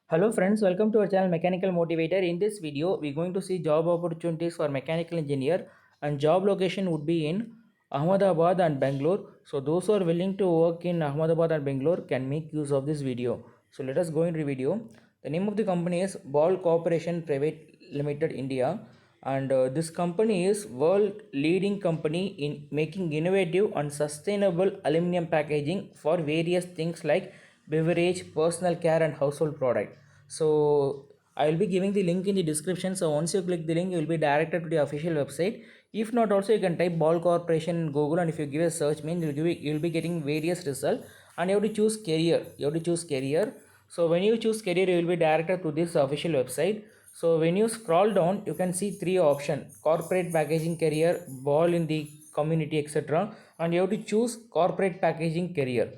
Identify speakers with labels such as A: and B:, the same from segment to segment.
A: Hello friends, welcome to our channel Mechanical Motivator. In this video, we're going to see job opportunities for mechanical engineer, and job location would be in Ahmedabad and Bangalore. So those who are willing to work in Ahmedabad and Bangalore can make use of this video. So let us go into the video. The name of the company is Ball Corporation Private Limited India, and this company is world leading company in making innovative and sustainable aluminum packaging for various things like beverage, personal care and household product. So I will be giving the link in the description. So once you click the link, you will be directed to the official website. If not, also you can type Ball Corporation in Google, and if you give a search, means you'll be getting various results. And you have to choose career. You have to choose career. So when you choose career, you will be directed to this official website. So when you scroll down, you can see three options: corporate packaging career, ball in the community, etc. And you have to choose corporate packaging career.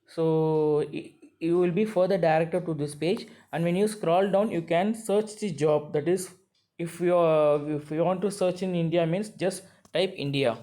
A: So you will be further directed to this page, and when you scroll down, you can search the job. That is, if you want to search in India, means just type India.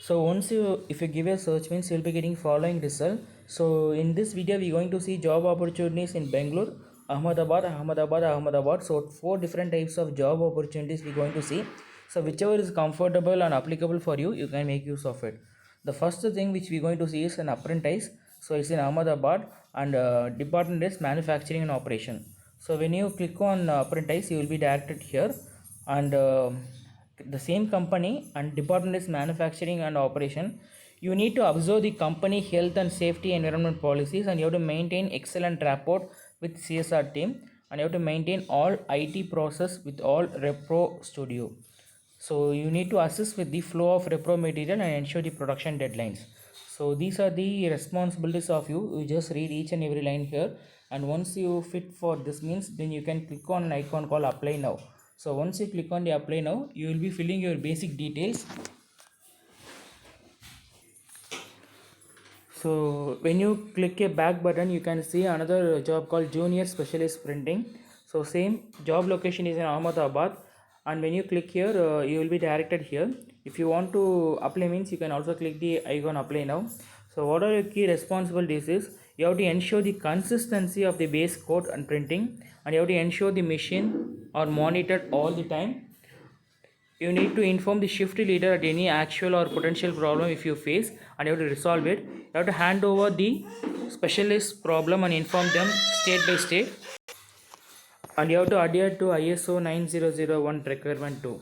A: So once you if you give a search, means you'll be getting following result. So in this video we're going to see job opportunities in Bangalore, Ahmedabad. So four different types of job opportunities we're going to see. So whichever is comfortable and applicable for you, you can make use of it. The first thing which we're going to see is an apprentice. So it's in Ahmedabad, and department is manufacturing and operation. So when you click on apprentice, you will be directed here, and the same company and department is manufacturing and operation. You need to observe the company health and safety environment policies, and you have to maintain excellent rapport with CSR team, and you have to maintain all IT process with all repro studio. So you need to assist with the flow of repro material and ensure the production deadlines. So these are the responsibilities of you. You just read each and every line here, and once you fit for this, means then you can click on an icon called apply now. So once you click on the apply now, you will be filling your basic details. So when you click a back button, you can see another job called junior specialist printing. So same job location is in Ahmedabad, and when you click here, you will be directed here. If you want to apply, means you can also click the icon apply now. So what are your key responsibilities is, you have to ensure the consistency of the base code and printing, and you have to ensure the machine are monitored all the time. You need to inform the shift leader at any actual or potential problem if you face, and you have to resolve it. You have to hand over the specialist problem and inform them state by state, and you have to adhere to ISO 9001 requirement too.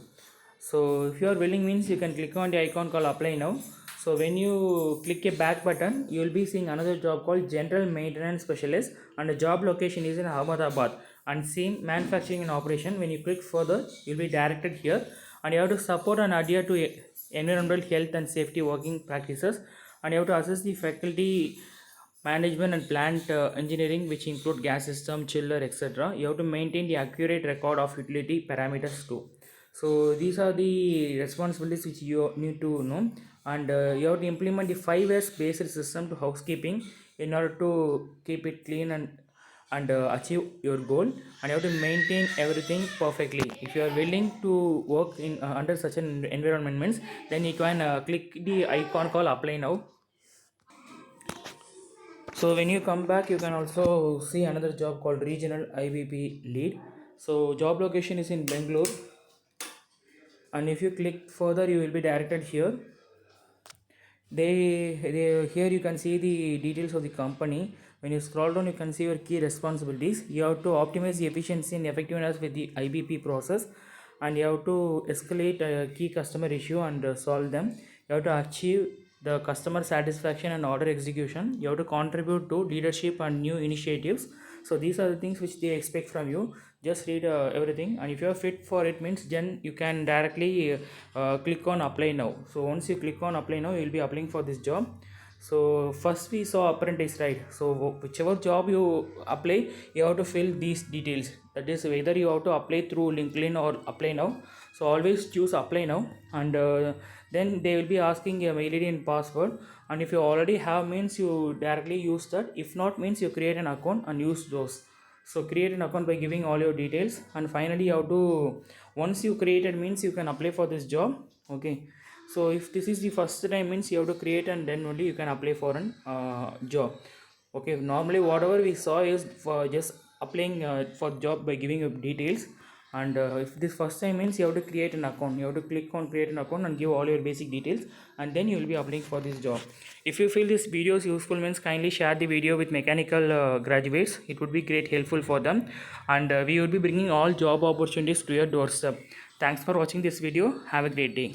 A: So if you are willing, means you can click on the icon called apply now. So when you click a back button, you will be seeing another job called general maintenance specialist, and the job location is in Ahmedabad, and same manufacturing and operation. When you click further, you will be directed here, and you have to support and adhere to environmental health and safety working practices, and you have to assist the faculty management and plant engineering, which include gas system, chiller, etc. You have to maintain the accurate record of utility parameters too. So these are the responsibilities which you need to know, and you have to implement the 5S based system to housekeeping in order to keep it clean and achieve your goal, and you have to maintain everything perfectly. If you are willing to work in under such an environment, means then you can click the icon called apply now. So when you come back, you can also see another job called regional IBP lead. So job location is in Bangalore, and if you click further, you will be directed here. They here you can see the details of the company. When you scroll down, you can see your key responsibilities. You have to optimize the efficiency and effectiveness with the IBP process, and you have to escalate a key customer issue and solve them. You have to achieve the customer satisfaction and order execution. You have to contribute to leadership and new initiatives. So these are the things which they expect from you. Just read everything, and if you are fit for it, means then you can directly click on apply now. So once you click on apply now, you will be applying for this job. So first we saw apprentice, right? So whichever job you apply, you have to fill these details. That is, whether you have to apply through LinkedIn or apply now. So always choose apply now, and then they will be asking a mail ID and password, and if you already have, means you directly use that. If not, means you create an account and use those. So create an account by giving all your details, and finally you have to, once you created, means you can apply for this job. Okay, so if this is the first time, means you have to create, and then only you can apply for an job. Okay, normally whatever we saw is for just applying for job by giving you details. And if this first time means you have to create an account, you have to click on create an account and give all your basic details, and then you will be applying for this job. If you feel this video is useful, means kindly share the video with mechanical graduates. It would be great helpful for them, and we will be bringing all job opportunities to your doorstep. Thanks for watching this video. Have a great day.